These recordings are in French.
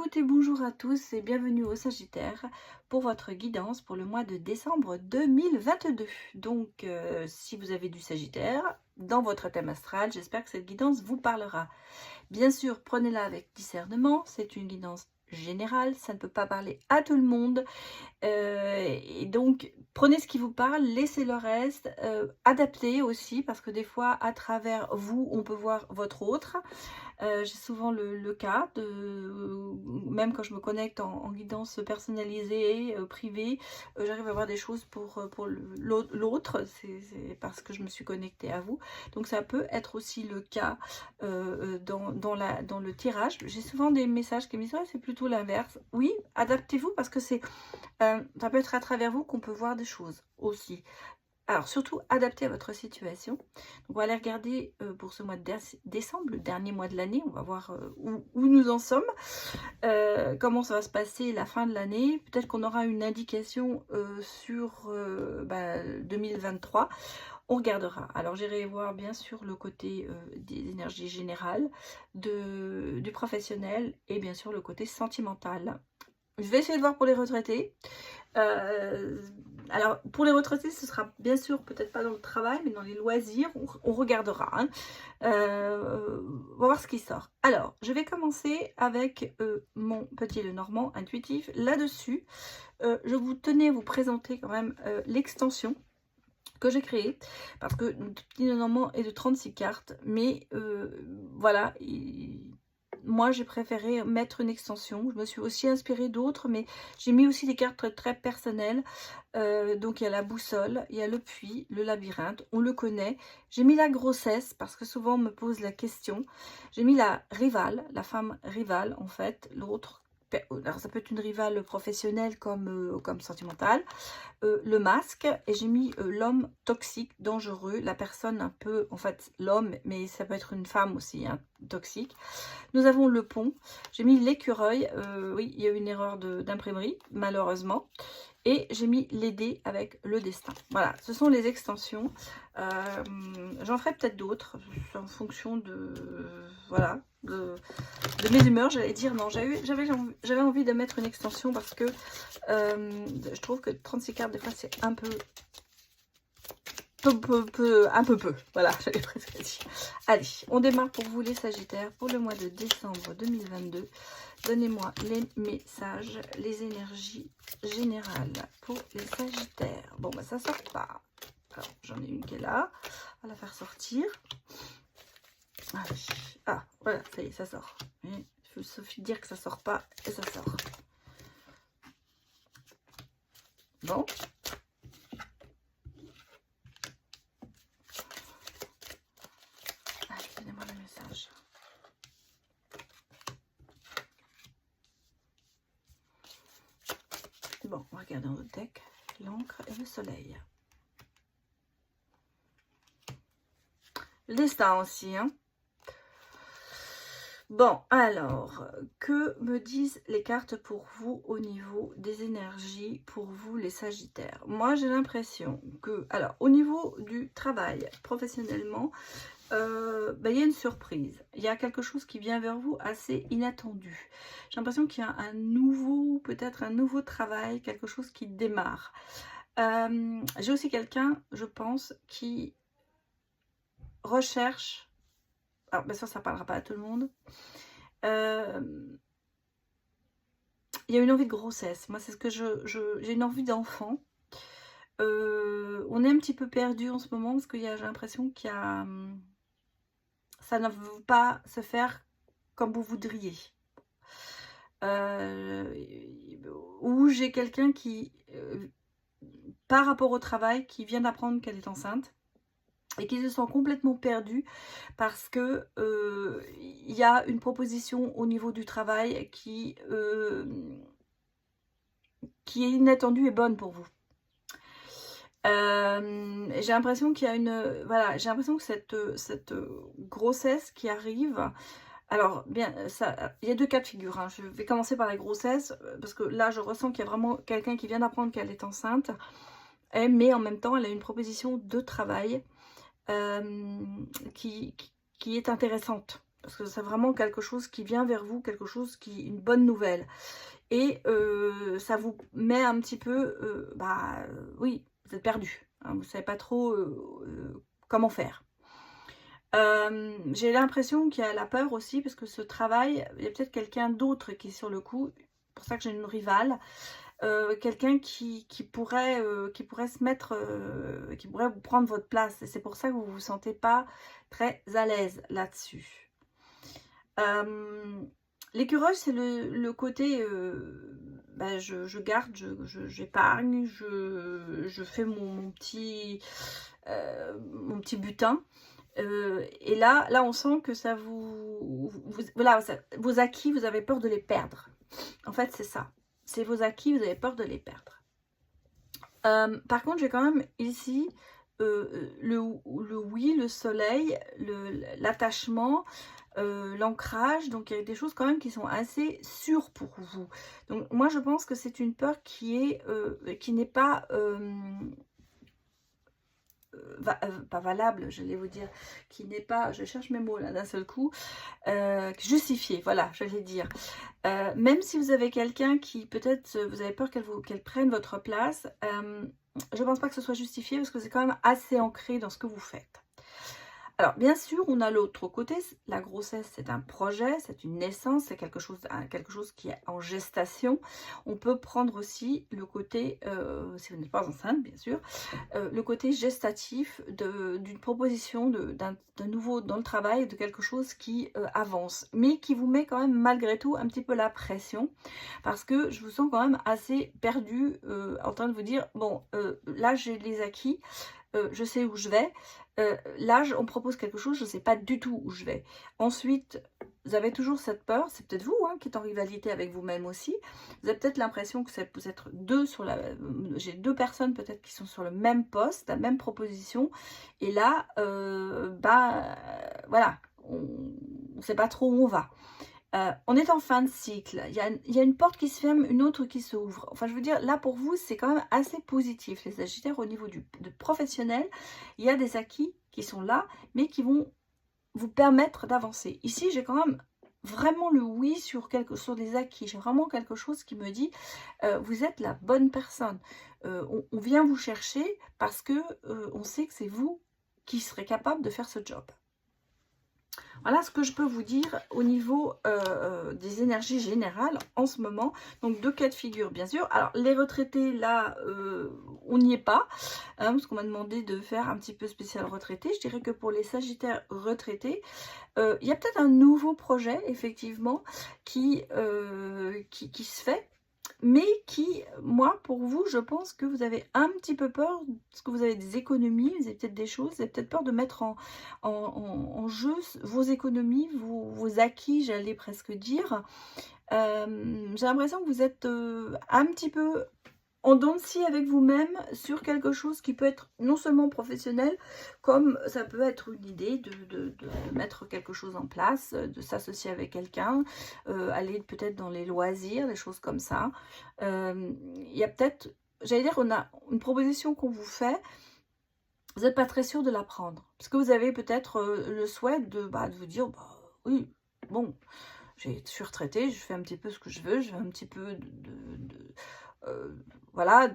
écoutez, bonjour à tous et bienvenue au Sagittaire pour votre guidance pour le mois de décembre 2022. Donc, si vous avez du Sagittaire dans votre thème astral, j'espère que cette guidance vous parlera. Bien sûr, prenez-la avec discernement, c'est une guidance générale, ça ne peut pas parler à tout le monde. Et donc, prenez ce qui vous parle, laissez le reste, adaptez aussi, parce que des fois, à travers vous, on peut voir votre autre. J'ai souvent le cas, même quand je me connecte en guidance personnalisée, privée, j'arrive à voir des choses pour l'autre, c'est parce que je me suis connectée à vous. Donc ça peut être aussi le cas dans le tirage. J'ai souvent des messages qui me disent ouais, c'est plutôt l'inverse. Oui, adaptez-vous parce que ça peut être à travers vous qu'on peut voir des choses aussi. Alors, surtout, adapté à votre situation. Donc, on va aller regarder pour ce mois de décembre, le dernier mois de l'année. On va voir où nous en sommes, comment ça va se passer la fin de l'année. Peut-être qu'on aura une indication sur 2023. On regardera. Alors, j'irai voir bien sûr le côté des énergies générales, du professionnel et bien sûr le côté sentimental. Je vais essayer de voir pour les retraités. Alors, pour les retraités, ce sera bien sûr peut-être pas dans le travail, mais dans les loisirs, on regardera. Hein. On va voir ce qui sort. Alors, je vais commencer avec mon petit Lenormand intuitif. Là-dessus, je vous tenais à vous présenter quand même l'extension que j'ai créée, parce que le petit Lenormand est de 36 cartes, mais voilà, moi j'ai préféré mettre une extension. Je me suis aussi inspirée d'autres, mais j'ai mis aussi des cartes très, très personnelles. Donc il y a la boussole, il y a le puits, le labyrinthe, on le connaît. J'ai mis la grossesse parce que souvent on me pose la question. J'ai mis la rivale, la femme rivale en fait, l'autre. Alors ça peut être une rivale professionnelle comme sentimentale. Le masque, et j'ai mis l'homme toxique, dangereux, la personne un peu, en fait l'homme, mais ça peut être une femme aussi, hein, toxique. Nous avons le pont, j'ai mis l'écureuil, oui, il y a eu une erreur d'imprimerie, malheureusement. Et j'ai mis les dés avec le destin. Voilà, ce sont les extensions. J'en ferai peut-être d'autres en fonction voilà, de mes humeurs. J'allais dire non, j'avais envie de mettre une extension parce que je trouve que 36 cartes, des fois, c'est un peu peu. Voilà, j'avais presque dit. Allez, on démarre pour vous les Sagittaires pour le mois de décembre 2022. Donnez-moi les messages, les énergies générales pour les Sagittaires. Bon, bah ça sort pas. Alors, j'en ai une qui est là. On va la faire sortir. Allez. Ah, voilà, ça y est, ça sort. Il suffit de dire que ça sort pas et ça sort. Bon. Donnez-moi le message. Bon, on va regarder dans le deck. L'encre et le soleil. Le destin aussi, hein. Bon, alors, que me disent les cartes pour vous au niveau des énergies, pour vous les Sagittaires? Moi, j'ai l'impression que, alors, au niveau du travail, professionnellement, il y a une surprise. Il y a quelque chose qui vient vers vous assez inattendu. J'ai l'impression qu'il y a peut-être un nouveau travail, quelque chose qui démarre. J'ai aussi quelqu'un, je pense, qui recherche. Alors, bien sûr, ça ne parlera pas à tout le monde. Il y a une envie de grossesse. Moi, c'est ce que j'ai une envie d'enfant. On est un petit peu perdu en ce moment parce que j'ai l'impression qu'il y a... ça ne veut pas se faire comme vous voudriez. Ou j'ai quelqu'un qui, par rapport au travail, qui vient d'apprendre qu'elle est enceinte et qui se sent complètement perdu parce que il y a une proposition au niveau du travail qui est inattendue et bonne pour vous. J'ai l'impression qu'il y a voilà, j'ai l'impression que cette grossesse qui arrive. Alors, bien, il y a deux cas de figure. Hein. Je vais commencer par la grossesse, parce que là, je ressens qu'il y a vraiment quelqu'un qui vient d'apprendre qu'elle est enceinte, mais en même temps, elle a une proposition de travail qui est intéressante. parce que c'est vraiment quelque chose qui vient vers vous, quelque chose qui, une bonne nouvelle. Et ça vous met un petit peu, oui, vous êtes perdu, hein, vous ne savez pas trop comment faire. J'ai l'impression qu'il y a la peur aussi, parce que ce travail, il y a peut-être quelqu'un d'autre qui est sur le coup, c'est pour ça que j'ai une rivale, quelqu'un qui pourrait se mettre, qui pourrait vous prendre votre place, et c'est pour ça que vous ne vous sentez pas très à l'aise là-dessus. L'écureuil, c'est le côté, je garde, j'épargne, je fais mon petit butin. Et là, on sent que ça voilà, vos acquis, vous avez peur de les perdre. En fait, c'est ça. C'est vos acquis, vous avez peur de les perdre. Par contre, j'ai quand même ici le oui, le soleil, l'attachement, l'ancrage. Donc, il y a des choses quand même qui sont assez sûres pour vous. Donc, moi, je pense que c'est une peur qui n'est pas... pas valable, j'allais vous dire, qui n'est pas, je cherche mes mots là d'un seul coup, justifié, voilà, j'allais dire. Même si vous avez quelqu'un qui, peut-être, vous avez peur qu'elle prenne votre place, je ne pense pas que ce soit justifié, parce que c'est quand même assez ancré dans ce que vous faites. Alors, bien sûr, on a l'autre côté. La grossesse, c'est un projet, c'est une naissance, c'est quelque chose qui est en gestation. On peut prendre aussi le côté, si vous n'êtes pas enceinte, bien sûr, le côté gestatif d'une proposition d'un nouveau dans le travail, de quelque chose qui avance, mais qui vous met quand même malgré tout un petit peu la pression, parce que je vous sens quand même assez perdu, en train de vous dire, bon, là, j'ai les acquis, je sais où je vais. Là, on me propose quelque chose, je ne sais pas du tout où je vais. Ensuite, vous avez toujours cette peur, c'est peut-être vous qui êtes en rivalité avec vous-même aussi. Vous avez peut-être l'impression que vous êtes deux sur j'ai deux personnes peut-être qui sont sur le même poste, la même proposition. Et là, voilà, on ne sait pas trop où on va. On est en fin de cycle, il y a une porte qui se ferme, une autre qui s'ouvre. Enfin, je veux dire, là, pour vous, c'est quand même assez positif, les Sagittaires, au niveau du professionnel. Il y a des acquis qui sont là, mais qui vont vous permettre d'avancer. Ici, j'ai quand même vraiment le oui sur des acquis. J'ai vraiment quelque chose qui me dit, vous êtes la bonne personne. On vient vous chercher parce que on sait que c'est vous qui serez capable de faire ce job. Voilà ce que je peux vous dire au niveau des énergies générales en ce moment. Donc, deux cas de figure, bien sûr. Alors, les retraités, là, on n'y est pas, parce qu'on m'a demandé de faire un petit peu spécial retraité. Je dirais que pour les Sagittaires retraités, il y a peut-être un nouveau projet, effectivement, qui se fait. Mais qui, moi, pour vous, je pense que vous avez un petit peu peur, parce que vous avez des économies, vous avez peut-être des choses, vous avez peut-être peur de mettre en jeu vos économies, vos acquis, j'allais presque dire. J'ai l'impression que vous êtes un petit peu en dents de scie avec vous-même sur quelque chose qui peut être non seulement professionnel, comme ça peut être une idée de mettre quelque chose en place, de s'associer avec quelqu'un, aller peut-être dans les loisirs, des choses comme ça. Il y a peut-être, j'allais dire, on a une proposition qu'on vous fait, vous n'êtes pas très sûr de la prendre, parce que vous avez peut-être le souhait de vous dire, oui, bon, je suis retraitée, je fais un petit peu ce que je veux, je fais un petit peu voilà,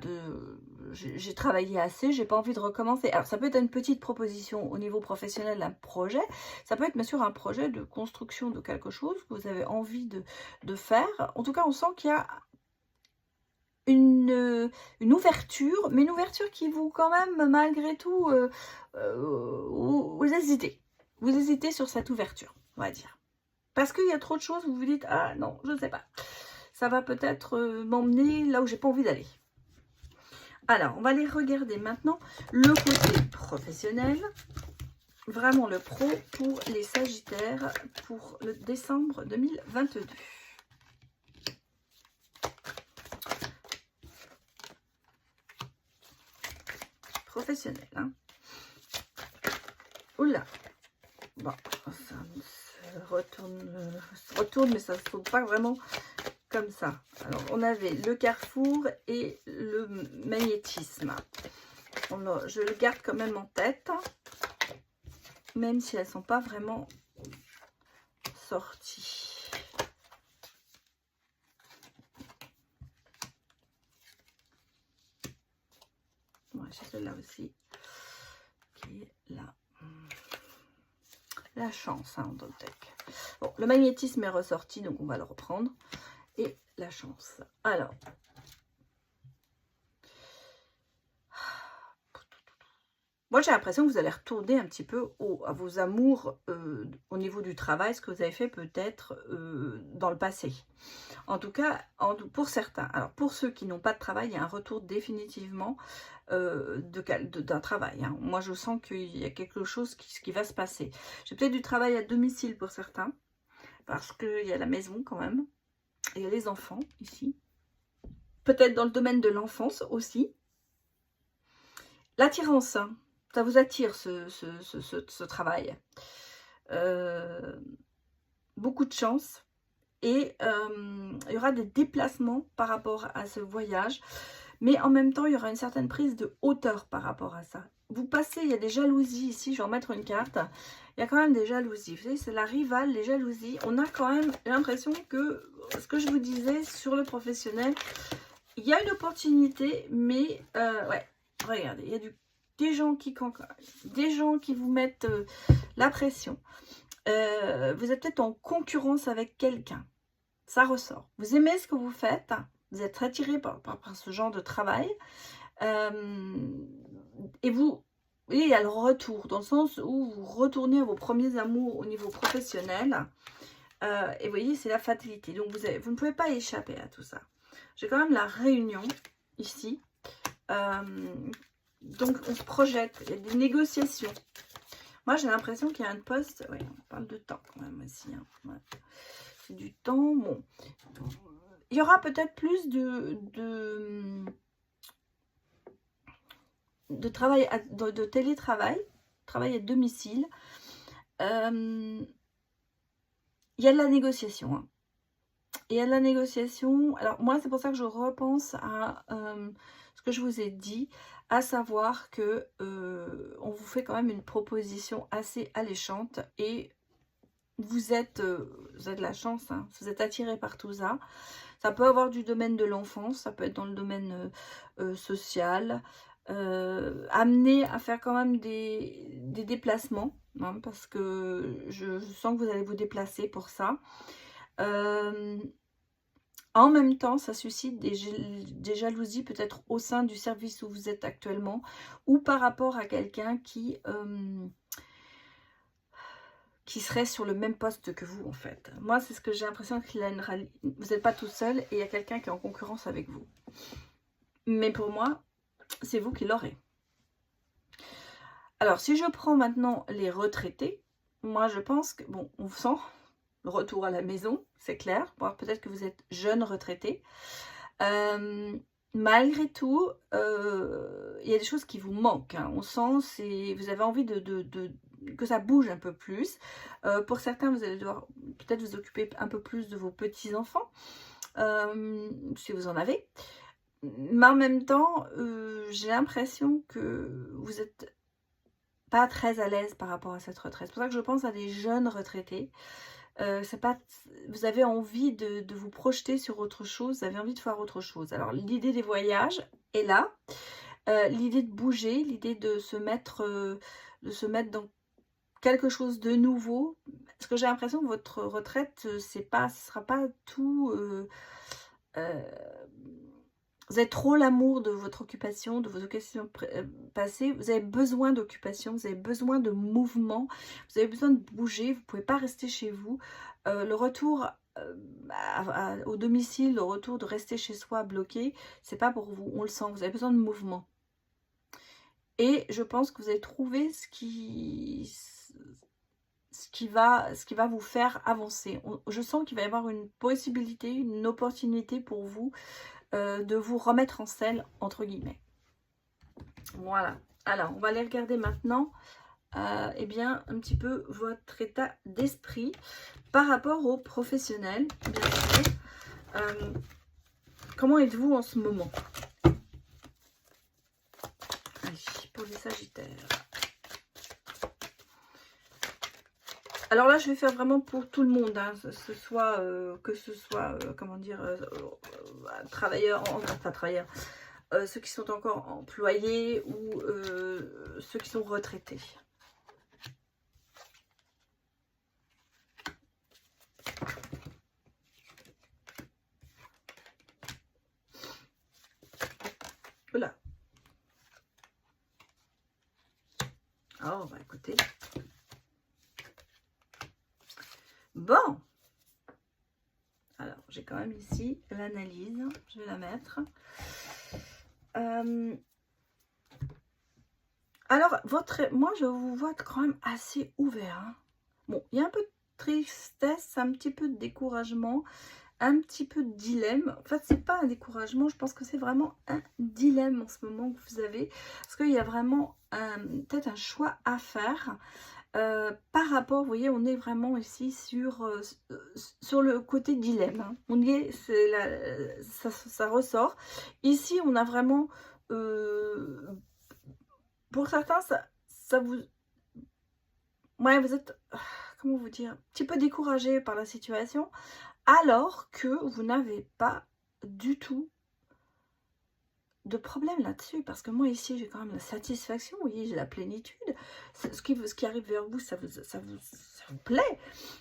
j'ai travaillé assez, j'ai pas envie de recommencer. Alors, ça peut être une petite proposition au niveau professionnel, un projet. Ça peut être bien sûr un projet de construction de quelque chose que vous avez envie de faire. En tout cas, on sent qu'il y a une ouverture, mais une ouverture qui vous, quand même, malgré tout, vous hésitez. Vous hésitez sur cette ouverture, on va dire. Parce qu'il y a trop de choses, vous vous dites, ah non, je ne sais pas. Ça va peut-être m'emmener là où j'ai pas envie d'aller. Alors, on va aller regarder maintenant le côté professionnel. Vraiment le pro pour les Sagittaires pour le décembre 2022. Professionnel, hein. Oula. Bon, ça se retourne, mais ça ne se trouve pas vraiment comme ça. Alors, on avait le carrefour et le magnétisme. Je le garde quand même en tête, même si elles ne sont pas vraiment ressorti. Ouais, j'ai celle-là aussi. Qui est là. La chance, hein, dans le deck. Bon, le magnétisme est ressorti, donc on va le reprendre. Et la chance. Alors. Moi, j'ai l'impression que vous allez retourner un petit peu à vos amours au niveau du travail, ce que vous avez fait peut-être dans le passé. En tout cas, pour certains. Alors, pour ceux qui n'ont pas de travail, il y a un retour définitivement d'un travail. Hein. Moi, je sens qu'il y a quelque chose qui va se passer. J'ai peut-être du travail à domicile pour certains, parce qu'il y a la maison quand même. Et il y a les enfants ici. Peut-être dans le domaine de l'enfance aussi. L'attirance, hein. Ça vous attire ce travail. Beaucoup de chance. Et il y aura des déplacements par rapport à ce voyage. Mais en même temps, il y aura une certaine prise de hauteur par rapport à ça. Vous passez, il y a des jalousies ici. Je vais en mettre une carte. Il y a quand même des jalousies. Vous savez, c'est la rivale, les jalousies. On a quand même l'impression que, ce que je vous disais sur le professionnel, il y a une opportunité, mais ouais, regardez, il y a des gens qui vous mettent la pression. Vous êtes peut-être en concurrence avec quelqu'un. Ça ressort. Vous aimez ce que vous faites. Vous êtes attiré par ce genre de travail. Et vous, il y a le retour, dans le sens où vous retournez à vos premiers amours au niveau professionnel. Et vous voyez, c'est la fatalité. Donc, vous ne pouvez pas échapper à tout ça. J'ai quand même la réunion ici. Donc, on se projette. Il y a des négociations. Moi, j'ai l'impression qu'il y a un poste. Oui, on parle de temps quand même aussi. Hein. Ouais. C'est du temps. Bon. Il y aura peut-être plus de travail, de télétravail, travail à domicile. Il y a de la négociation. Hein. Il y a de la négociation. Alors, moi, c'est pour ça que je repense à ce que je vous ai dit, à savoir que on vous fait quand même une proposition assez alléchante et vous avez de la chance, hein, vous êtes attiré par tout ça. Ça peut avoir du domaine de l'enfance, ça peut être dans le domaine social, amené à faire quand même des déplacements, hein, parce que je sens que vous allez vous déplacer pour ça. En même temps, ça suscite des jalousies peut-être au sein du service où vous êtes actuellement ou par rapport à quelqu'un qui serait sur le même poste que vous en fait. Moi, c'est ce que j'ai l'impression qu'il a vous n'êtes pas tout seul et il y a quelqu'un qui est en concurrence avec vous. Mais pour moi, c'est vous qui l'aurez. Alors, si je prends maintenant les retraités, moi je pense que, bon, on sent le retour à la maison, c'est clair. Bon, peut-être que vous êtes jeune retraité. Malgré tout, il y a des choses qui vous manquent. Hein. On sent, vous avez envie que ça bouge un peu plus. Pour certains, vous allez devoir peut-être vous occuper un peu plus de vos petits-enfants, si vous en avez. Mais en même temps, j'ai l'impression que vous n'êtes pas très à l'aise par rapport à cette retraite. C'est pour ça que je pense à des jeunes retraités. Vous avez envie de vous projeter sur autre chose, vous avez envie de faire autre chose. Alors l'idée des voyages est là, l'idée de bouger, l'idée de se mettre dans quelque chose de nouveau. Parce que j'ai l'impression que votre retraite, ce sera pas tout. Vous avez trop l'amour de votre occupation, de vos occupations passées. Vous avez besoin d'occupation, vous avez besoin de mouvement, vous avez besoin de bouger. Vous ne pouvez pas rester chez vous. Le retour au domicile, le retour de rester chez soi bloqué, c'est pas pour vous. On le sent, vous avez besoin de mouvement. Et je pense que vous allez trouver ce qui va vous faire avancer. Je sens qu'il va y avoir une possibilité, une opportunité pour vous de vous remettre en selle, entre guillemets. Voilà. Alors, on va aller regarder maintenant eh bien, un petit peu votre état d'esprit par rapport aux professionnels. Bien sûr. Comment êtes-vous en ce moment? Allez, pour les Sagittaires. Alors là, je vais faire vraiment pour tout le monde, hein, que ce soit, comment dire, travailleurs, enfin travailleurs, ceux qui sont encore employés ou ceux qui sont retraités. Voilà. Oh, bah écoutez. Bon. Alors, j'ai quand même ici l'analyse. Je vais la mettre. Alors, moi, je vous vois quand même assez ouvert. Hein. Bon, il y a un peu de tristesse, un petit peu de découragement, un petit peu de dilemme. En fait, c'est pas un découragement, je pense que c'est vraiment un dilemme en ce moment que vous avez. Parce qu'il y a vraiment peut-être un choix à faire. Par rapport, vous voyez, on est vraiment ici sur le côté dilemme. Hein. On y est, ça ressort. Ici, on a vraiment... pour certains, ça vous... Ouais, vous êtes... Comment vous dire? Un petit peu découragé par la situation. Alors que vous n'avez pas du tout de problème là-dessus. Parce que moi, ici, j'ai quand même la satisfaction. Vous voyez, j'ai la plénitude. Ce qui arrive vers vous, ça vous plaît.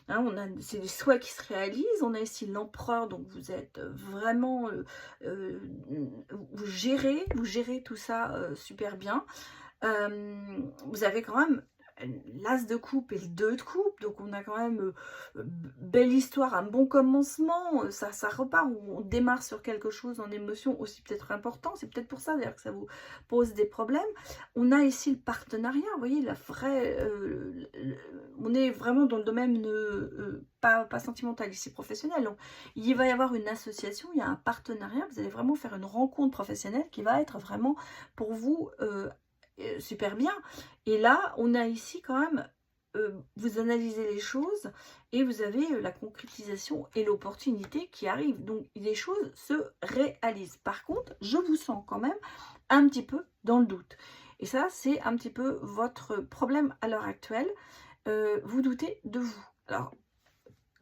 Hein, c'est des souhaits qui se réalisent. On a ici l'empereur. Donc, vous êtes vraiment... vous gérez tout ça super bien. Vous avez quand même l'as de coupe et le 2 de coupe, donc on a quand même belle histoire, un bon commencement, ça repart, on démarre sur quelque chose en émotion aussi peut-être important, c'est peut-être pour ça d'ailleurs que ça vous pose des problèmes. On a ici le partenariat, vous voyez, la vraie, on est vraiment dans le domaine pas sentimental, ici professionnel, donc il va y avoir une association, il y a un partenariat, vous allez vraiment faire une rencontre professionnelle qui va être vraiment pour vous super bien. Et là, on a ici quand même, vous analysez les choses et vous avez la concrétisation et l'opportunité qui arrive. Donc, les choses se réalisent. Par contre, je vous sens quand même un petit peu dans le doute. Et ça, c'est un petit peu votre problème à l'heure actuelle. Vous doutez de vous. Alors,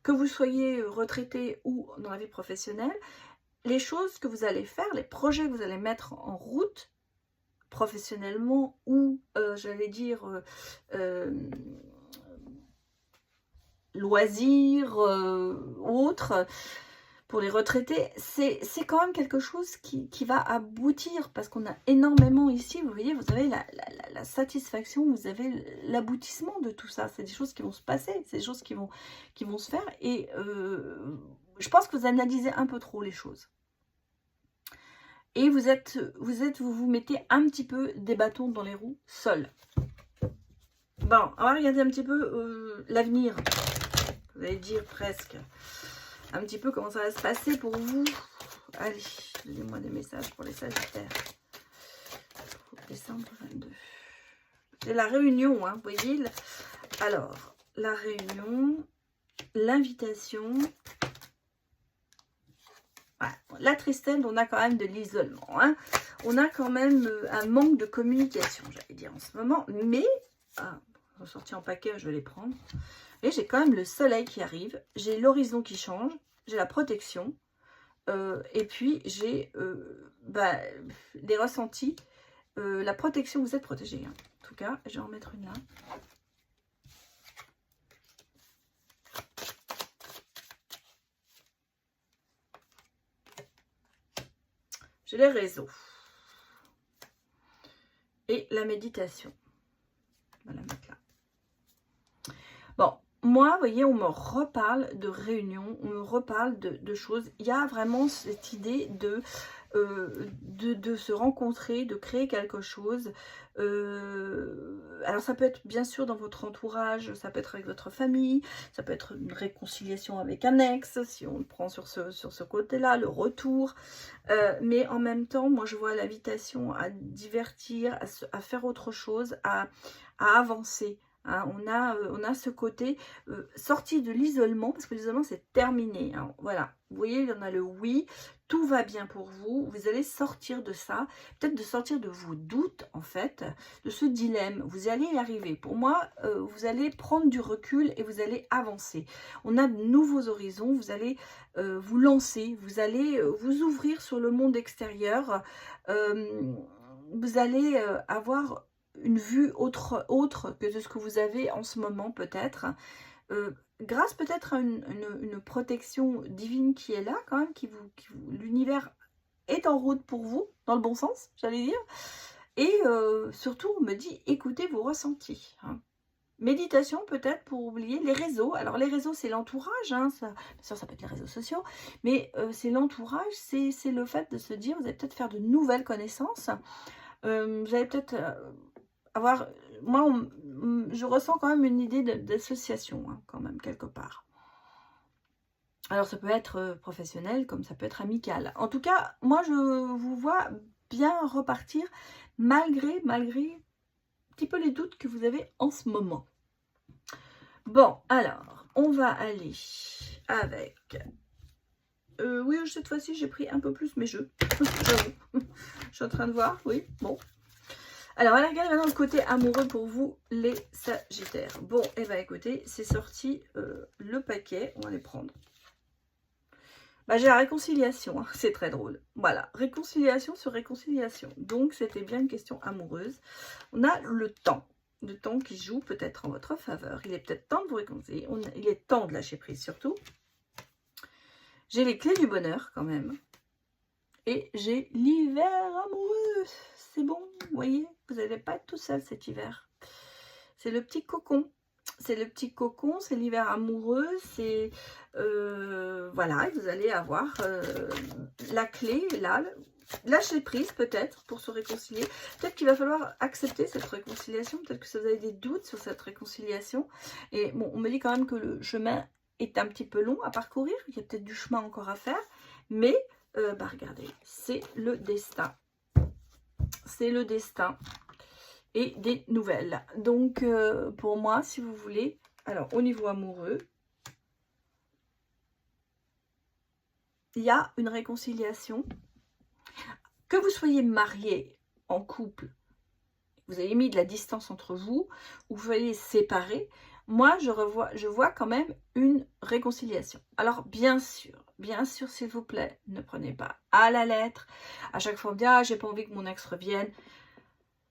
que vous soyez retraité ou dans la vie professionnelle, les choses que vous allez faire, les projets que vous allez mettre en route, professionnellement ou j'allais dire loisirs autres pour les retraités, c'est quand même quelque chose qui va aboutir parce qu'on a énormément ici, vous voyez, vous avez la satisfaction, vous avez l'aboutissement de tout ça, c'est des choses qui vont se passer, c'est des choses qui vont se faire et je pense que vous analysez un peu trop les choses. Et vous vous mettez un petit peu des bâtons dans les roues, seul. Bon, on va regarder un petit peu l'avenir. Vous allez dire presque. Un petit peu comment ça va se passer pour vous. Allez, donnez-moi des messages pour les Sagittaires. Décembre 22. C'est la réunion, hein, vous voyez. Alors, la réunion, l'invitation... Voilà. La tristesse, on a quand même de l'isolement. Hein. On a quand même un manque de communication, j'allais dire en ce moment. Mais, je vais sortir en paquet, je vais les prendre. Et j'ai quand même le soleil qui arrive. J'ai l'horizon qui change. J'ai la protection. Et puis, j'ai des ressentis. La protection, vous êtes protégé. Hein. En tout cas, je vais en mettre une là. J'ai les réseaux. Et la méditation. On va la mettre là. Bon, moi, vous voyez, on me reparle de réunions, on me reparle de choses. Il y a vraiment cette idée de se rencontrer, de créer quelque chose. Alors ça peut être bien sûr dans votre entourage, ça peut être avec votre famille, ça peut être une réconciliation avec un ex, si on le prend sur ce côté-là, le retour. Mais en même temps, moi je vois l'invitation à divertir, à faire autre chose, à avancer, Hein, on a ce côté sorti de l'isolement, parce que l'isolement c'est terminé. Hein, voilà, vous voyez, il y en a le oui, tout va bien pour vous, vous allez sortir de ça, peut-être de sortir de vos doutes en fait, de ce dilemme, vous allez y arriver. Pour moi, vous allez prendre du recul et vous allez avancer. On a de nouveaux horizons, vous allez vous lancer, vous allez vous ouvrir sur le monde extérieur, vous allez avoir une vue autre que de ce que vous avez en ce moment peut-être, grâce peut-être à une protection divine qui est là quand même, l'univers est en route pour vous, dans le bon sens, j'allais dire, et surtout on me dit écoutez vos ressentis, hein. Méditation peut-être pour oublier les réseaux. Alors les réseaux c'est l'entourage, hein, ça, bien sûr ça peut être les réseaux sociaux, mais c'est l'entourage, c'est le fait de se dire vous allez peut-être faire de nouvelles connaissances, vous allez peut-être avoir, moi je ressens quand même une idée d'association, hein, quand même quelque part. Alors ça peut être professionnel comme ça peut être amical. En tout cas, moi je vous vois bien repartir malgré un petit peu les doutes que vous avez en ce moment. Bon, alors, on va aller avec... oui, cette fois-ci, j'ai pris un peu plus mes jeux. Je suis en train de voir, oui, bon. Alors, on va regarder maintenant le côté amoureux pour vous, les Sagittaires. Bon, et bien écoutez, c'est sorti le paquet, on va les prendre. Bah, j'ai la réconciliation, hein, c'est très drôle. Voilà, réconciliation sur réconciliation. Donc, c'était bien une question amoureuse. On a le temps qui joue peut-être en votre faveur. Il est peut-être temps de vous réconcilier. Il est temps de lâcher prise surtout. J'ai les clés du bonheur quand même. Et j'ai l'hiver amoureux. C'est bon, vous voyez, vous n'allez pas être tout seul cet hiver. C'est le petit cocon. C'est le petit cocon, c'est l'hiver amoureux, c'est... voilà, vous allez avoir la clé, là, lâcher prise peut-être pour se réconcilier. Peut-être qu'il va falloir accepter cette réconciliation, peut-être que vous avez des doutes sur cette réconciliation. Et bon, on me dit quand même que le chemin est un petit peu long à parcourir, il y a peut-être du chemin encore à faire, mais bah regardez, c'est le destin. C'est le destin. Et des nouvelles. Donc, pour moi, si vous voulez, alors au niveau amoureux, il y a une réconciliation. Que vous soyez marié en couple, vous avez mis de la distance entre vous, ou vous soyez séparés, moi, je vois quand même une réconciliation. Alors, bien sûr, s'il vous plaît, ne prenez pas à la lettre. À chaque fois, on me dit, ah, j'ai pas envie que mon ex revienne.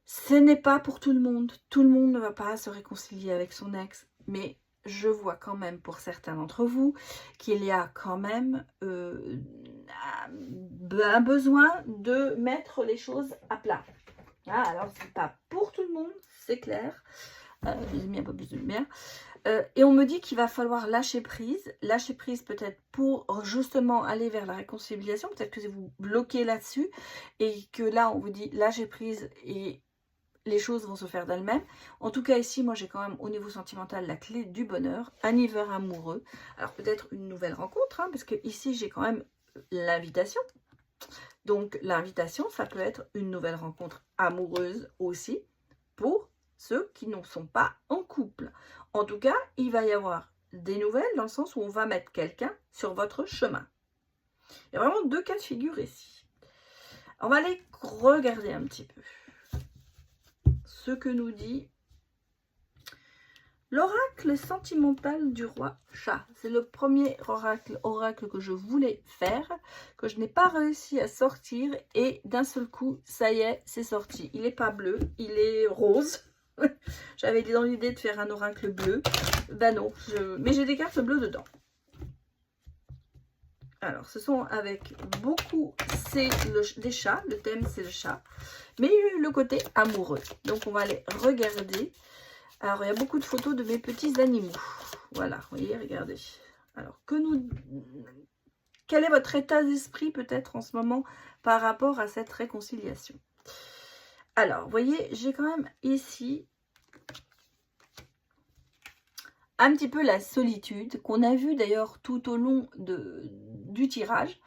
Ce n'est pas pour tout le monde. Tout le monde ne va pas se réconcilier avec son ex. Mais je vois quand même pour certains d'entre vous qu'il y a quand même un besoin de mettre les choses à plat. Ah, alors, ce n'est pas pour tout le monde, c'est clair. J'ai mis un peu plus de lumière. Et on me dit qu'il va falloir lâcher prise peut-être pour justement aller vers la réconciliation. Peut-être que vous bloquez là-dessus et que là, on vous dit lâcher prise et les choses vont se faire d'elles-mêmes. En tout cas, ici, moi, j'ai quand même, au niveau sentimental, la clé du bonheur, un hiver amoureux. Alors, peut-être une nouvelle rencontre, hein, parce que ici, j'ai quand même l'invitation. Donc, l'invitation, ça peut être une nouvelle rencontre amoureuse aussi, pour ceux qui ne sont pas en couple. En tout cas, il va y avoir des nouvelles, dans le sens où on va mettre quelqu'un sur votre chemin. Il y a vraiment deux cas de figure ici. On va aller regarder un petit peu ce que nous dit l'oracle sentimental du roi chat. C'est le premier oracle que je voulais faire, que je n'ai pas réussi à sortir, et d'un seul coup, ça y est, c'est sorti. Il n'est pas bleu, il est rose. J'avais dans l'idée de faire un oracle bleu. Ben non, mais j'ai des cartes bleues dedans. Alors, ce sont avec beaucoup, c'est des chats, le thème c'est le chat, mais le côté amoureux. Donc, on va aller regarder. Alors, il y a beaucoup de photos de mes petits animaux. Voilà, vous voyez, regardez. Alors, quel est votre état d'esprit peut-être en ce moment par rapport à cette réconciliation? Alors, vous voyez, j'ai quand même ici un petit peu la solitude qu'on a vu d'ailleurs tout au long du tirage.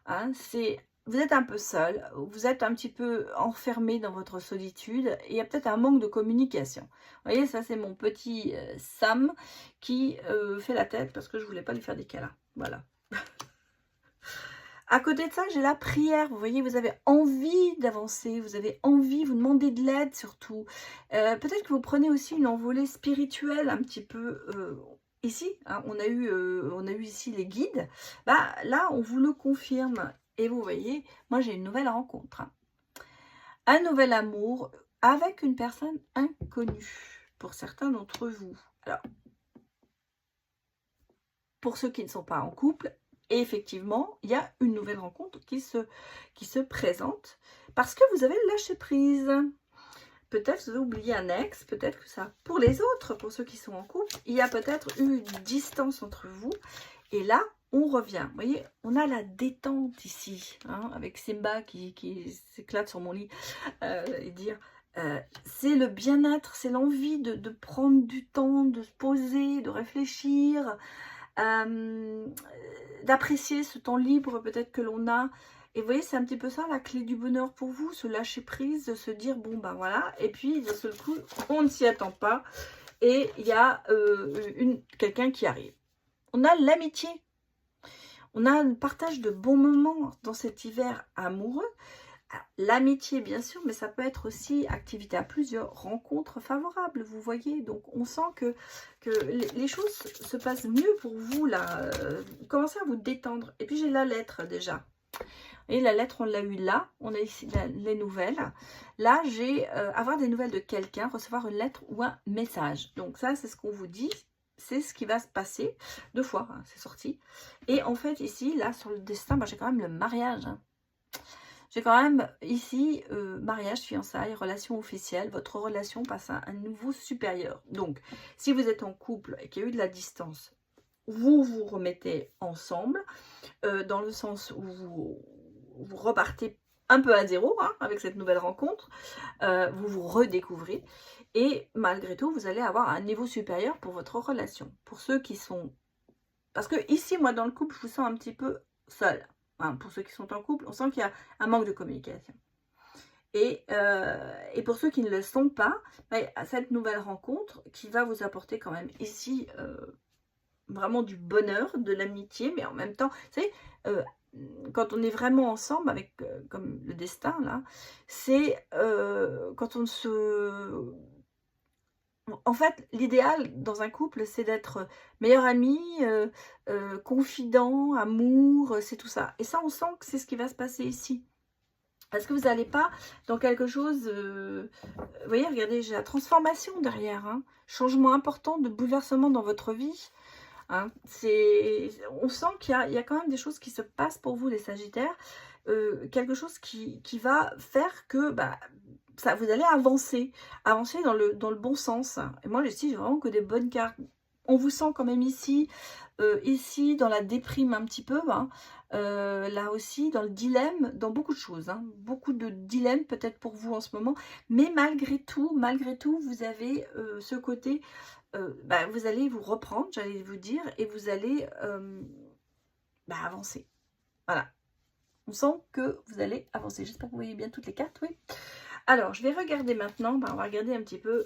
Hein, c'est vous êtes un peu seul, vous êtes un petit peu enfermé dans votre solitude et il y a peut-être un manque de communication. Vous voyez, ça c'est mon petit Sam qui fait la tête parce que je voulais pas lui faire des câlins. Voilà. À côté de ça, j'ai la prière. Vous voyez, vous avez envie d'avancer, vous avez envie, vous demandez de l'aide surtout. Peut-être que vous prenez aussi une envolée spirituelle un petit peu ici. Hein, on a eu ici les guides. Bah, là, on vous le confirme. Et vous voyez, moi j'ai une nouvelle rencontre. Hein. Un nouvel amour avec une personne inconnue pour certains d'entre vous. Alors, pour ceux qui ne sont pas en couple, et effectivement, il y a une nouvelle rencontre qui se présente parce que vous avez lâché prise. Peut-être vous avez oublié un ex, peut-être que ça. Pour les autres, pour ceux qui sont en couple, il y a peut-être eu une distance entre vous. Et là, on revient. Vous voyez, on a la détente ici, hein, avec Simba qui s'éclate sur mon lit et dire... c'est le bien-être, c'est l'envie de prendre du temps, de se poser, de réfléchir, d'apprécier ce temps libre peut-être que l'on a. Et vous voyez, c'est un petit peu ça la clé du bonheur pour vous, se lâcher prise, de se dire bon ben voilà, et puis d'un seul coup, on ne s'y attend pas, et il y a quelqu'un qui arrive. On a l'amitié, on a un partage de bons moments dans cet hiver amoureux. L'amitié bien sûr, mais ça peut être aussi activité à plusieurs, rencontres favorables, vous voyez. Donc on sent que les choses se passent mieux pour vous là. Vous commencez à vous détendre. Et puis j'ai la lettre déjà. Et la lettre, on l'a eu là. On a ici les nouvelles. Là, j'ai avoir des nouvelles de quelqu'un, recevoir une lettre ou un message. Donc ça, c'est ce qu'on vous dit. C'est ce qui va se passer. 2 fois, hein, c'est sorti. Et en fait, ici, là, sur le destin, j'ai quand même le mariage. Hein. J'ai quand même ici mariage, fiançailles, relation officielle. Votre relation passe à un niveau supérieur. Donc, si vous êtes en couple et qu'il y a eu de la distance, vous vous remettez ensemble dans le sens où vous repartez un peu à zéro hein, avec cette nouvelle rencontre. Vous vous redécouvrez et malgré tout, vous allez avoir un niveau supérieur pour votre relation. Pour ceux qui sont... Parce que ici, moi, dans le couple, je vous sens un petit peu seule. Hein, pour ceux qui sont en couple, on sent qu'il y a un manque de communication. Et pour ceux qui ne le sont pas, cette nouvelle rencontre qui va vous apporter quand même ici vraiment du bonheur, de l'amitié, mais en même temps, vous savez, quand on est vraiment ensemble avec comme le destin là, c'est quand on se... En fait, l'idéal dans un couple, c'est d'être meilleur ami, confident, amour, c'est tout ça. Et ça, on sent que c'est ce qui va se passer ici. Parce que vous n'allez pas dans quelque chose... vous voyez, regardez, j'ai la transformation derrière. Hein, changement important, de bouleversement dans votre vie. Hein, on sent qu'il y a quand même des choses qui se passent pour vous, les Sagittaires. Quelque chose qui va faire que... ça, vous allez avancer dans le bon sens. Et moi, ici, j'ai vraiment que des bonnes cartes. On vous sent quand même ici dans la déprime un petit peu, hein, là aussi, dans le dilemme, dans beaucoup de choses. Hein, beaucoup de dilemmes peut-être pour vous en ce moment. Mais malgré tout, vous avez ce côté, vous allez vous reprendre, j'allais vous dire, et vous allez avancer. Voilà. On sent que vous allez avancer. J'espère que vous voyez bien toutes les cartes, oui. Alors, je vais regarder maintenant, on va regarder un petit peu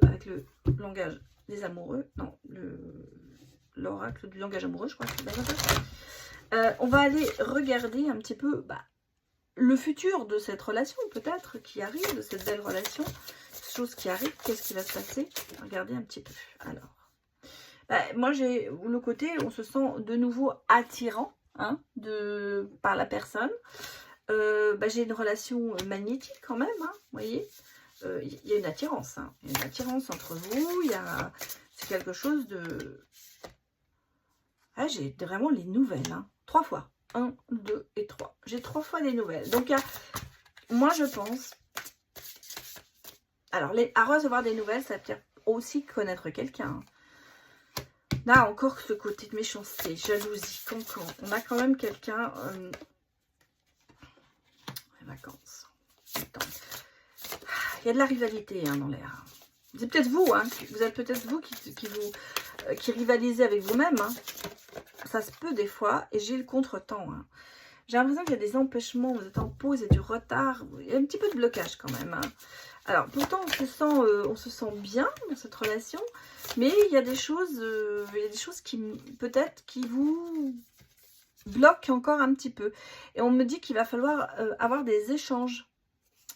avec le langage des amoureux, non, l'oracle du langage amoureux, je crois que c'est bien ça. On va aller regarder un petit peu le futur de cette relation, peut-être, qui arrive, de cette belle relation, chose qui arrive, qu'est-ce qui va se passer? Regardez un petit peu. Alors, moi, j'ai le côté, on se sent de nouveau attirant hein, par la personne. J'ai une relation magnétique quand même, hein, vous voyez, il y a une attirance, hein, il y a une attirance entre vous, c'est quelque chose de... Ah, j'ai vraiment les nouvelles, hein, 3 fois, 1, 2 et 3, j'ai 3 fois les nouvelles, donc moi je pense, alors à recevoir des nouvelles, ça veut dire aussi connaître quelqu'un, hein. Là encore ce côté de méchanceté, jalousie, cancan, on a quand même quelqu'un... vacances. Attends. Il y a de la rivalité hein, dans l'air. C'est peut-être vous, hein, vous êtes peut-être vous qui rivalisez avec vous-même. Hein. Ça se peut des fois, et j'ai le contretemps. Hein. J'ai l'impression qu'il y a des empêchements, vous êtes en pause, il y a du retard, il y a un petit peu de blocage quand même. Hein. Alors, pourtant, on se sent bien dans cette relation, mais il y a des choses qui, peut-être, qui vous bloquent encore un petit peu. Et on me dit qu'il va falloir avoir des échanges.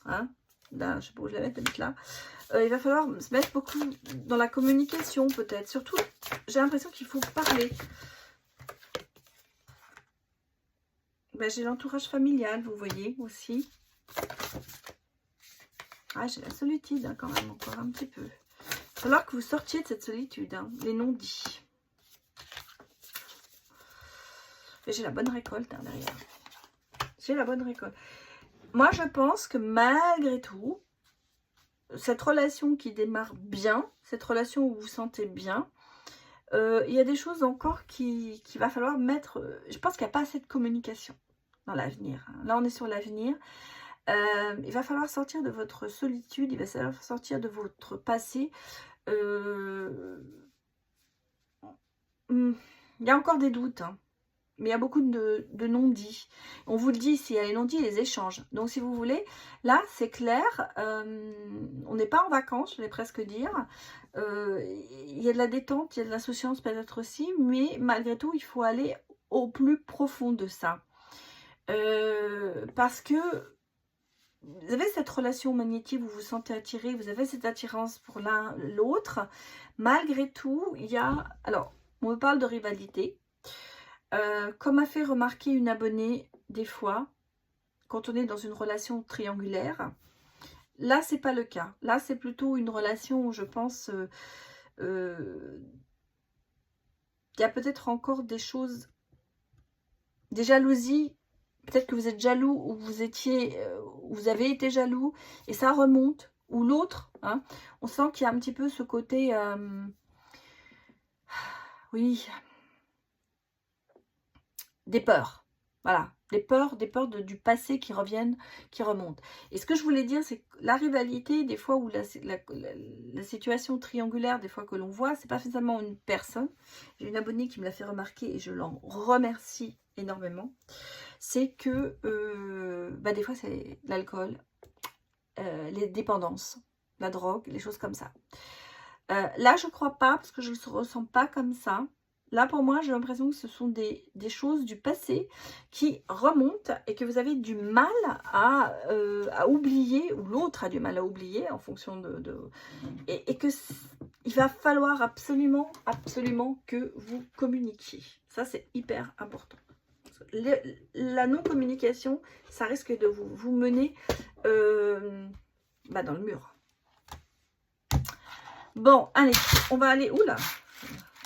Hein. Là, je sais pas où je la mettre là. Il va falloir se mettre beaucoup dans la communication, peut-être. Surtout, j'ai l'impression qu'il faut parler. Ben, j'ai l'entourage familial, vous voyez, aussi. Ah, j'ai la solitude, hein, quand même, encore un petit peu. Il va falloir que vous sortiez de cette solitude, hein, les non-dits. Et j'ai la bonne récolte, hein, derrière. J'ai la bonne récolte. Moi, je pense que malgré tout, cette relation qui démarre bien, cette relation où vous vous sentez bien, il y a des choses encore qu'il va falloir mettre... je pense qu'il n'y a pas assez de communication dans l'avenir. Hein. Là, on est sur l'avenir. Il va falloir sortir de votre solitude, il va falloir sortir de votre passé. Il y a encore des doutes, hein, mais il y a beaucoup de non-dits. On vous le dit ici, il y a les non-dits et les échanges. Donc si vous voulez, là c'est clair, on n'est pas en vacances, je vais presque dire. Il y a de la détente, il y a de l'insouciance peut-être aussi, mais malgré tout, il faut aller au plus profond de ça. Parce que vous avez cette relation magnétique, vous vous sentez attiré, vous avez cette attirance pour l'un l'autre. Malgré tout, il y a... Alors, on me parle de rivalité. Comme a fait remarquer une abonnée, des fois, quand on est dans une relation triangulaire, là, c'est pas le cas. Là, c'est plutôt une relation où je pense... il y a peut-être encore des choses... Des jalousies. Peut-être que vous êtes jaloux ou vous avez été jaloux et ça remonte. Ou l'autre, hein, on sent qu'il y a un petit peu ce côté, oui, des peurs. Voilà, des peurs du passé qui reviennent, qui remontent. Et ce que je voulais dire, c'est que la rivalité, des fois, où la situation triangulaire, des fois que l'on voit, c'est pas forcément une personne. J'ai une abonnée qui me l'a fait remarquer et je l'en remercie énormément. C'est que des fois c'est l'alcool, les dépendances, la drogue, les choses comme ça. Là je crois pas, parce que je ne le ressens pas comme ça. Là pour moi j'ai l'impression que ce sont des choses du passé qui remontent et que vous avez du mal à oublier, ou l'autre a du mal à oublier en fonction et que il va falloir absolument que vous communiquiez. Ça c'est hyper important. La non-communication, ça risque de vous mener dans le mur. Bon, allez, on va aller où là?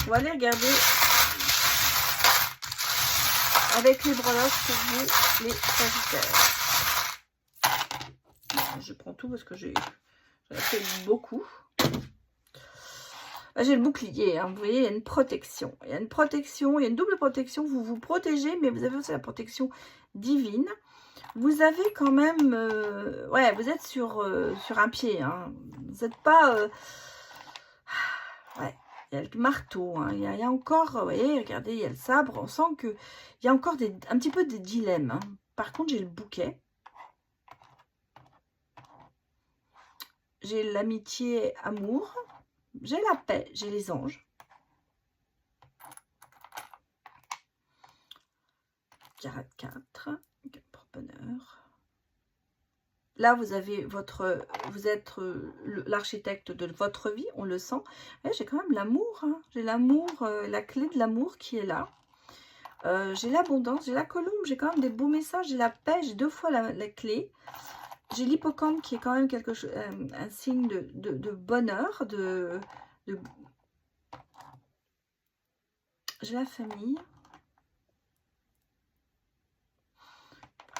On va aller regarder avec les breloques pour vous, les sagittaires. Je prends tout parce que j'en ai fait beaucoup. J'ai le bouclier, hein, vous voyez, il y a une protection. Il y a une protection, il y a une double protection. Vous vous protégez, mais vous avez aussi la protection divine. Vous avez quand même... ouais, vous êtes sur un pied. Hein. Vous n'êtes pas... ouais, il y a le marteau. Hein. Il y a encore... Vous voyez, regardez, il y a le sabre. On sent qu'il y a encore un petit peu des dilemmes. Hein. Par contre, j'ai le bouquet. J'ai l'amitié, amour. J'ai la paix, j'ai les anges. Carré 4, porte-bonheur. Là, vous avez vous êtes l'architecte de votre vie, on le sent. J'ai quand même l'amour, hein. J'ai l'amour, la clé de l'amour qui est là. J'ai l'abondance, j'ai la colombe, j'ai quand même des beaux messages, j'ai la paix, j'ai 2 fois la clé. J'ai l'hippocampe qui est quand même quelque chose, un signe de bonheur, j'ai la famille.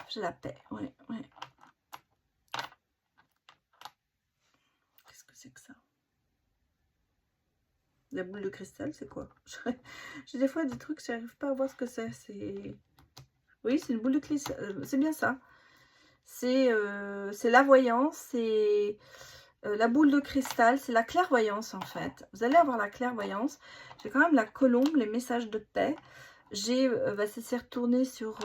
J'ai la paix, ouais. Qu'est-ce que c'est que ça? La boule de cristal, c'est quoi? J'ai des fois des trucs, j'arrive pas à voir ce que c'est. Oui, c'est une boule de cristal, c'est bien ça. C'est la voyance, c'est la boule de cristal, c'est la clairvoyance en fait. Vous allez avoir la clairvoyance. J'ai quand même la colombe, les messages de paix. ça s'est retourné sur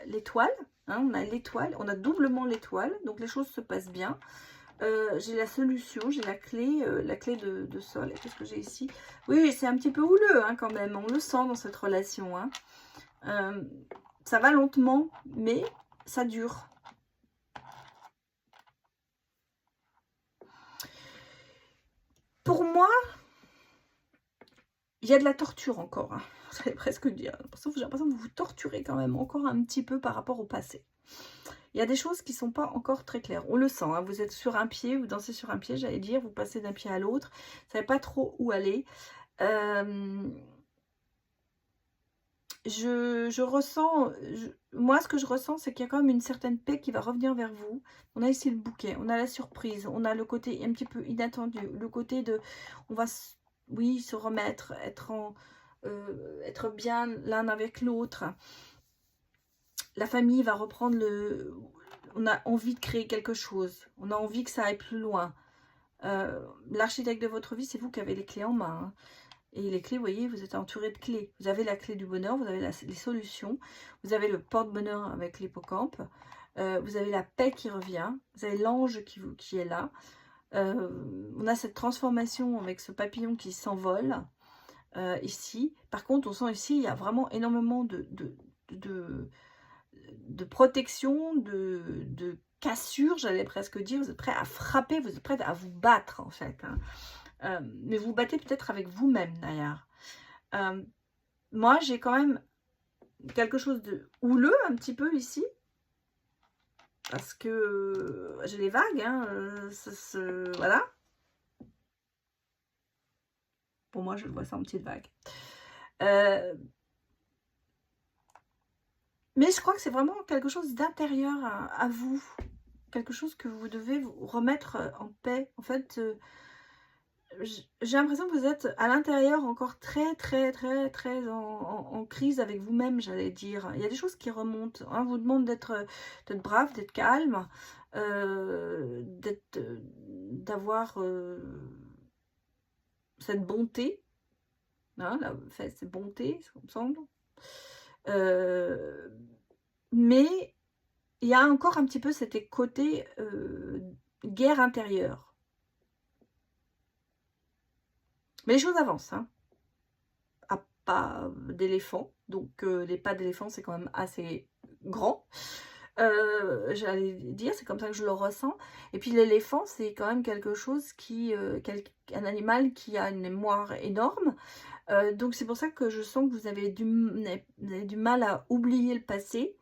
l'étoile. Hein, on a l'étoile, on a doublement l'étoile, donc les choses se passent bien. J'ai la solution, j'ai la clé de sol. Qu'est-ce que j'ai ici? Oui, c'est un petit peu houleux hein, quand même, on le sent dans cette relation. Hein. Ça va lentement, mais ça dure. Pour moi, il y a de la torture encore. Hein. J'allais presque dire. J'ai l'impression que vous vous torturez quand même encore un petit peu par rapport au passé. Il y a des choses qui ne sont pas encore très claires. On le sent, hein, vous êtes sur un pied, vous dansez sur un pied, j'allais dire, vous passez d'un pied à l'autre, vous ne savez pas trop où aller. Je ressens, moi ce que je ressens, c'est qu'il y a quand même une certaine paix qui va revenir vers vous. On a ici le bouquet, on a la surprise, on a le côté un petit peu inattendu, le côté de, on va, oui, se remettre, être bien l'un avec l'autre. La famille va reprendre on a envie de créer quelque chose. On a envie que ça aille plus loin. L'architecte de votre vie, c'est vous qui avez les clés en main. Hein. Et les clés, vous voyez, vous êtes entouré de clés. Vous avez la clé du bonheur, vous avez les solutions. Vous avez le porte-bonheur avec l'hippocampe. Vous avez la paix qui revient. Vous avez l'ange qui est là. On a cette transformation avec ce papillon qui s'envole ici. Par contre, on sent ici, il y a vraiment énormément de protection, de cassure, j'allais presque dire. Vous êtes prêt à frapper, vous êtes prêt à vous battre en fait. Hein. Mais vous battez peut-être avec vous-même d'ailleurs. Moi, j'ai quand même quelque chose de houleux un petit peu ici. Parce que j'ai les vagues. Hein, voilà. Pour moi, je le vois ça en petite vague. Mais je crois que c'est vraiment quelque chose d'intérieur à vous. Quelque chose que vous devez vous remettre en paix. En fait, j'ai l'impression que vous êtes à l'intérieur encore très en crise avec vous-même, j'allais dire. Il y a des choses qui remontent. Hein. On vous demande d'être brave, d'être calme, d'avoir cette bonté. Hein, cette bonté, ça me semble. Mais il y a encore un petit peu cet côté guerre intérieure. Mais les choses avancent, hein. À pas d'éléphant. Donc les pas d'éléphant, c'est quand même assez grand. J'allais dire, c'est comme ça que je le ressens. Et puis l'éléphant, c'est quand même quelque chose un animal qui a une mémoire énorme. Donc c'est pour ça que je sens que vous avez du mal à oublier le passé.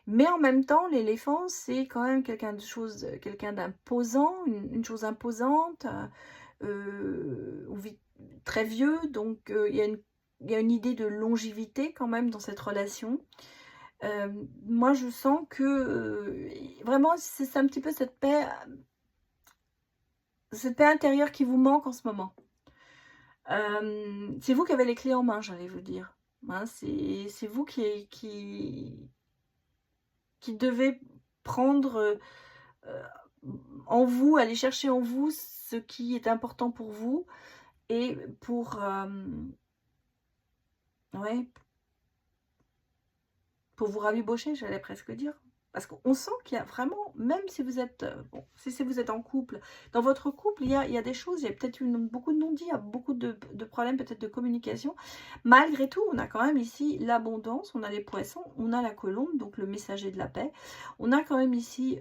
Mais en même temps, l'éléphant, c'est quand même quelqu'un d'imposant, une chose imposante, très vieux. Donc il y a une idée de longévité quand même dans cette relation. Moi, je sens que vraiment, c'est un petit peu cette paix intérieure qui vous manque en ce moment. C'est vous qui avez les clés en main, j'allais vous dire. Hein, c'est vous qui devez prendre en vous, aller chercher en vous ce qui est important pour vous et pour vous rabibocher, j'allais presque dire. Parce qu'on sent qu'il y a vraiment, même si vous êtes, si vous êtes en couple, dans votre couple, il y a des choses, il y a peut-être beaucoup de non-dits, il y a beaucoup de problèmes peut-être de communication. Malgré tout, on a quand même ici l'abondance, on a les poissons, on a la colombe, donc le messager de la paix. On a quand même ici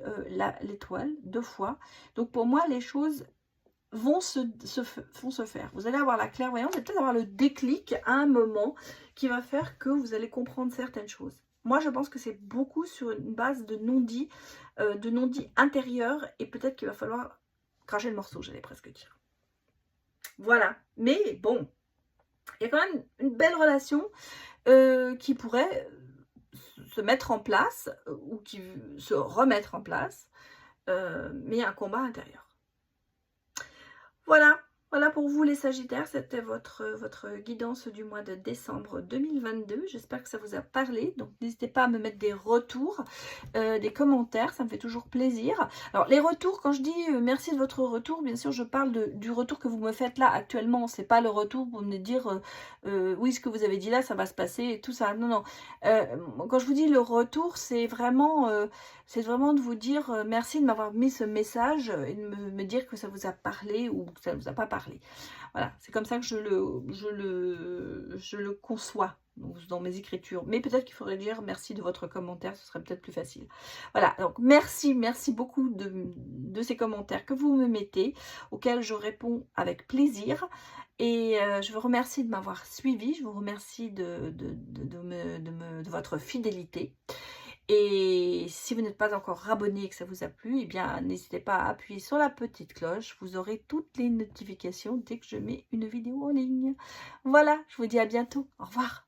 l'étoile, 2 fois. Donc pour moi, les choses vont se faire. Vous allez avoir la clairvoyance et peut-être avoir le déclic à un moment qui va faire que vous allez comprendre certaines choses. Moi, je pense que c'est beaucoup sur une base de non-dit intérieur et peut-être qu'il va falloir cracher le morceau, j'allais presque dire. Voilà. Mais bon, il y a quand même une belle relation qui pourrait se mettre en place ou qui se remettre en place. Mais il y a un combat intérieur. Voilà. Voilà pour vous les Sagittaires, c'était votre guidance du mois de décembre 2022. J'espère que ça vous a parlé. Donc n'hésitez pas à me mettre des retours, des commentaires, ça me fait toujours plaisir. Alors les retours, quand je dis merci de votre retour, bien sûr je parle du retour que vous me faites là actuellement. C'est pas le retour pour me dire oui, ce que vous avez dit là, ça va se passer et tout ça. Non, non. Quand je vous dis le retour, c'est vraiment de vous dire merci de m'avoir mis ce message et de me dire que ça vous a parlé ou que ça ne vous a pas parlé. Voilà, c'est comme ça que je le conçois dans mes écritures. Mais peut-être qu'il faudrait dire merci de votre commentaire, ce serait peut-être plus facile. Voilà, donc merci beaucoup de ces commentaires que vous me mettez, auxquels je réponds avec plaisir. Et je vous remercie de m'avoir suivi, je vous remercie de votre fidélité. Et si vous n'êtes pas encore abonné et que ça vous a plu, eh bien n'hésitez pas à appuyer sur la petite cloche. Vous aurez toutes les notifications dès que je mets une vidéo en ligne. Voilà, je vous dis à bientôt. Au revoir.